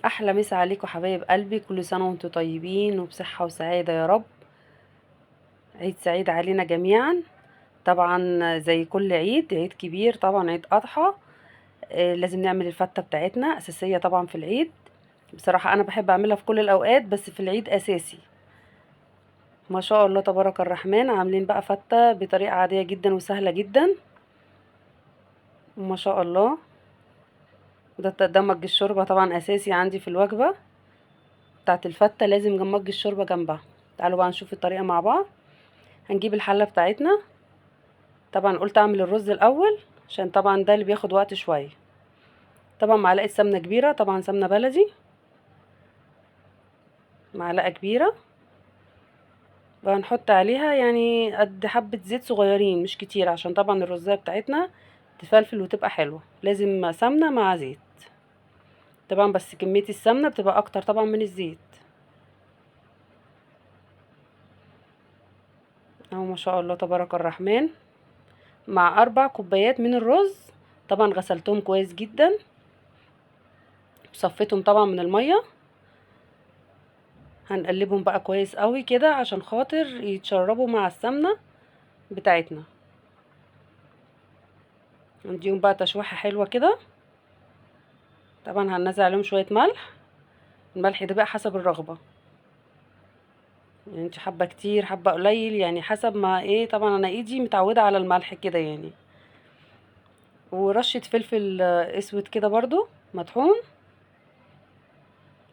احلى مسا عليكم حبايب قلبي، كل سنه وانتم طيبين وبصحه وسعاده يا رب. عيد سعيد علينا جميعا. طبعا زي كل عيد، عيد كبير طبعا، عيد اضحى. لازم نعمل الفته بتاعتنا، اساسيه طبعا في العيد. بصراحه انا بحب اعملها في كل الاوقات، بس في العيد اساسي. ما شاء الله تبارك الرحمن، عاملين بقى فته بطريقه عاديه جدا وسهله جدا. ما شاء الله. ده مج الشوربه طبعا اساسي عندي في الوجبه بتاعت الفته، لازم مج الشوربه جنبها. تعالوا بقى نشوف الطريقه مع بعض. هنجيب الحله بتاعتنا. طبعا قلت اعمل الرز الاول عشان طبعا ده اللي بياخد وقت شويه. طبعا معلقه سمنه كبيره، طبعا سمنه بلدي، معلقه كبيره. وهنحط عليها يعني قد حبه زيت صغيرين مش كتير، عشان طبعا الرزايه بتاعتنا تفلفل وتبقى حلوه، لازم سمنه مع زيت. طبعا بس كميه السمنه بتبقى اكتر طبعا من الزيت. اهو ما شاء الله تبارك الرحمن. مع 4 كوبايات من الرز. طبعا غسلتهم كويس جدا وصفيتهم طبعا من الميه. هنقلبهم بقى كويس قوي كده عشان خاطر يتشربوا مع السمنة بتاعتنا. نديهم بقى تشويحة حلوة كده. طبعا هننزل عليهم شوية ملح. الملح ده بقى حسب الرغبة، يعني انت حابة كتير حابة قليل، يعني حسب ما ايه. طبعا انا ايدي متعودة على الملح كده يعني. ورشة فلفل اسود كده برضو مطحون.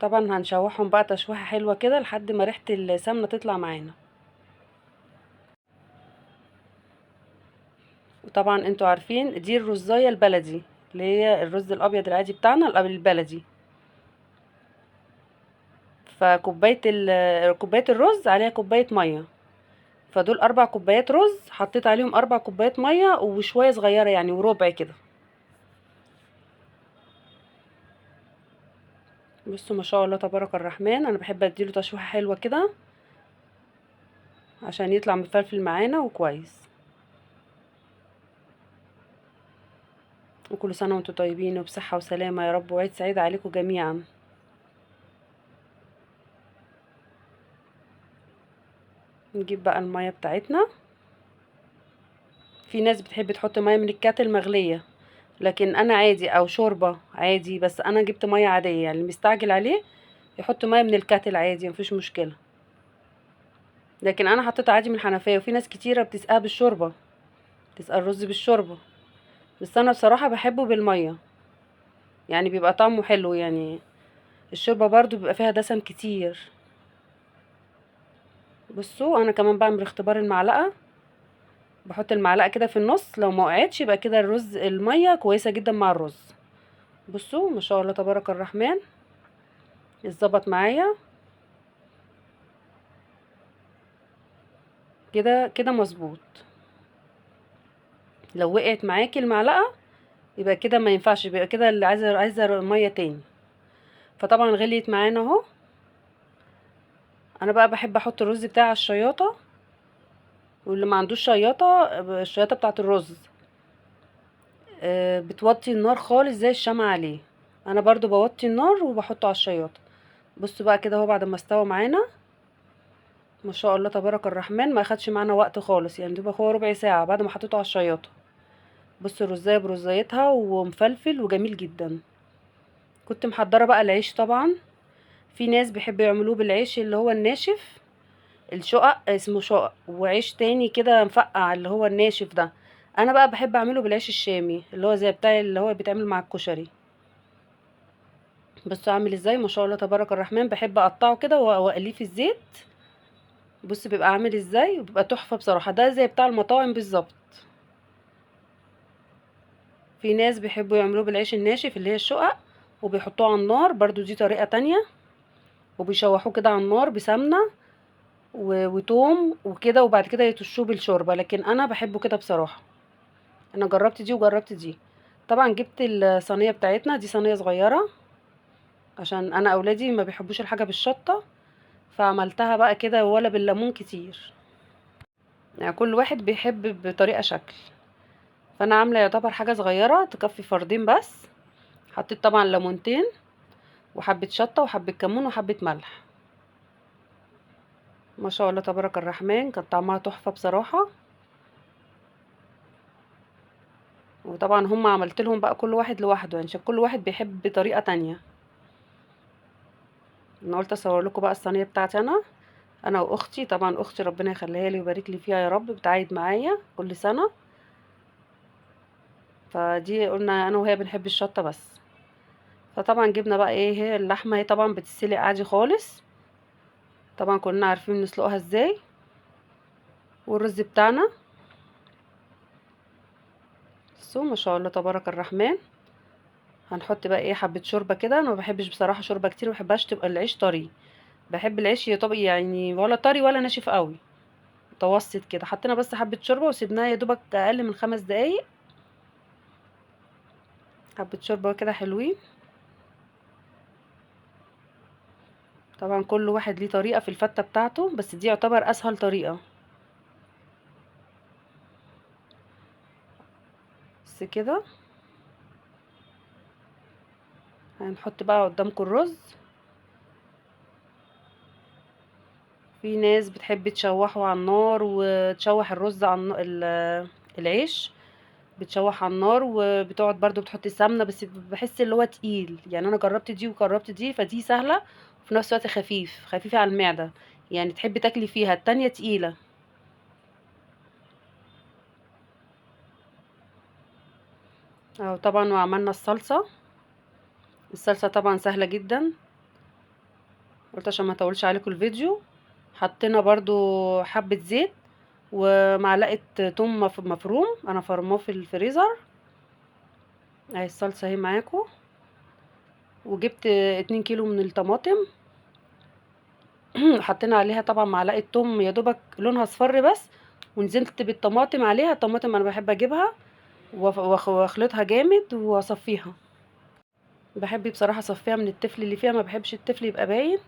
طبعا هنشوحهم بقى تشويحة حلوة كده لحد ما ريحة السمنة تطلع معانا. وطبعا انتوا عارفين دي الرزاية البلدي، اللي هي الرز الابيض العادي بتاعنا البلدي. فكوبايه كوبايه الرز عليها كوبايه ميه. فدول 4 كوبايات رز، حطيت عليهم 4 كوبايات ميه وشويه صغيره يعني وربع كده. بصوا ما شاء الله تبارك الرحمن، انا بحب اديله تشويحه حلوه كده عشان يطلع مفلفل معانا وكويس. وكل سنه وانتم طيبين وبصحه وسلامه يا رب، وعيد سعيد عليكم جميعا. نجيب بقى الميه بتاعتنا. في ناس بتحب تحط ميه من الكاتل مغليه، لكن انا عادي، او شوربه عادي، بس انا جبت ميه عاديه، يعني اللي مستعجل عليه يحط ميه من الكاتل عادي مفيش مشكله. لكن انا حطيت عادي من الحنفيه، وفي ناس كتيره بتسقيها بالشوربه، تسقى الرز بالشوربه. بس انا بصراحه بحبه بالميه، يعني بيبقى طعمه حلو يعني. الشوربه برضو بيبقى فيها دسم كتير. بصوا انا كمان بعمل اختبار المعلقه. بحط المعلقه كده في النص، لو ما وقعتش يبقى كده الرز الميه كويسه جدا مع الرز. بصوا ما شاء الله تبارك الرحمن، اتظبط معايا كده كده مظبوط. لو وقعت معاكي المعلقه يبقى كده ما ينفعش، يبقى كده اللي عايزه ميه تاني. فطبعا غليت معانا اهو. انا بقى بحب احط الرز بتاعي على الشياطه، واللي ما عندوش شياطه، الشياطه بتاعه الرز بتوطي النار خالص زي الشمع عليه. انا برضو بوطي النار وبحطه على الشياطه. بصوا بقى كده اهو بعد ما استوى معانا. ما شاء الله تبارك الرحمن، ما اخدش معانا وقت خالص، يعني دوبك هو ربع ساعه بعد ما حطيته على الشياطه. بصوا الرزايه برزايتها ومفلفل وجميل جدا. كنت محضره بقى العيش طبعا. في ناس بيحبوا يعملوه بالعيش اللي هو الناشف، الشقق اسمه شقق، وعيش تاني كده مفقع اللي هو الناشف ده. انا بقى بحب اعمله بالعيش الشامي اللي هو زي بتاع اللي هو بيتعمل مع الكشري. بصوا عامل ازاي ما شاء الله تبارك الرحمن، بحب اقطعه كده واقليه في الزيت. بص بيبقى عامل ازاي، وبيبقى تحفه بصراحه، ده زي بتاع المطاعم بالظبط. في ناس بيحبوا يعملوه بالعيش الناشف اللي هي الشقق، وبيحطوه على النار برضو، دي طريقه تانية. وبيشوحوه كده على النار بسمنه وتوم وكده، وبعد كده يطشوه بالشوربه، لكن انا بحبه كده بصراحه. انا جربت دي وجربت دي. طبعا جبت الصينيه بتاعتنا دي، صينيه صغيره عشان انا اولادي ما بيحبوش الحاجه بالشطه. فعملتها بقى كده ولا بالليمون كتير، يعني كل واحد بيحب بطريقه شكل. فانا عامله يعتبر حاجه صغيره تكفي فردين بس. حطيت طبعا ليمونتين، وحبة شطة وحبة كمون وحبة ملح. ما شاء الله تبارك الرحمن، كان طعمها تحفة بصراحة. وطبعا هم عملت لهم بقى كل واحد لوحده، يعني عشان كل واحد بيحب بطريقة تانية. انا قلت اصور لكم بقى الصينية بتاعتي انا واختي. طبعا اختي ربنا يخليها لي ويبارك لي فيها يا رب، بتعايد معايا كل سنة. فدي قلنا انا وهي بنحب الشطة بس. فطبعا جبنا بقى ايه، هي اللحمة هي طبعا بتتسلق عادي خالص. طبعا كلنا عارفين نسلقها ازاي. والرز بتاعنا بصوا ما شاء الله تبارك الرحمن. هنحط بقى ايه حبة شوربة كده. انا ما بحبش بصراحة شوربة كتير، ما بحبهاش تبقى العيش طري. بحب العيش يطبق يعني ولا طري ولا ناشف قوي، متوسط كده. حطينا بس حبة شوربة وسيبناها يا دوبك اقل من 5 دقايق. حبة شوربة كده حلوين. طبعا كل واحد ليه طريقة في الفتة بتاعته، بس دي يعتبر اسهل طريقة. بس كده. هنحط بقى قدامكم الرز. في ناس بتحب تشوحه على النار وتشوح الرز على العيش. بتشوح على النار وبتقعد برضو بتحط سمنة، بس بحس اللي هو تقيل. يعني انا جربت دي وجربت دي، فدي سهلة وفي نفس الوقت خفيفة على المعدة. يعني تحبي تاكلي فيها، التانية تقيلة. اهو طبعا وعملنا الصلصة. الصلصة طبعا سهلة جدا. قلت عشان ما اطولش عليكم الفيديو. حطينا برضو حبة زيت ومعلقة توم مفروم، انا فرماه في الفريزر. اهي الصلصة اهي معاكم. وجبت 2 كيلو من الطماطم. حطينا عليها طبعا معلقة توم يا دوبك لونها اصفر بس. ونزلت بالطماطم عليها. الطماطم انا بحب اجيبها واخلطها جامد واصفيها. بحب بصراحة اصفيها من التفل اللي فيها، ما بحبش التفل يبقى باين.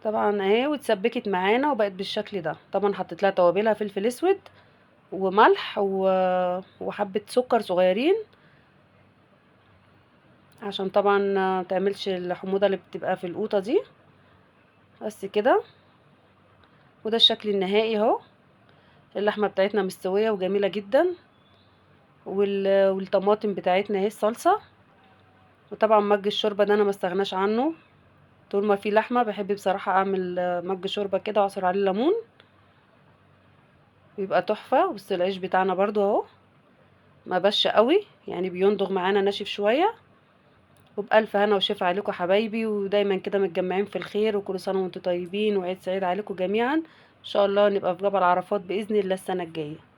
طبعا اهي واتسبكت معانا وبقت بالشكل ده. طبعا حطيت لها توابلها فلفل اسود وملح وحبة سكر صغيرين، عشان طبعا ما تعملش الحموضة اللي بتبقى في القوطة دي. بس كده. وده الشكل النهائي اهو. اللحمة بتاعتنا مستوية وجميلة جدا. والطماطم بتاعتنا اهي الصلصة. وطبعا مج الشوربة ده انا ما استغناش عنه. طول ما في لحمة بحب بصراحة اعمل مج شوربة كده واعصر عليه ليمون، بيبقى تحفة. بس العيش بتاعنا برضو اهو ما بش قوي، يعني بيندغ معانا ناشف شوية. وبألف هنا وشفا عليكم حبايبي، ودايما كده متجمعين في الخير، وكل سنة وانتم طيبين، وعيد سعيد عليكم جميعا. ان شاء الله نبقى في جبل عرفات بإذن الله السنة الجاية.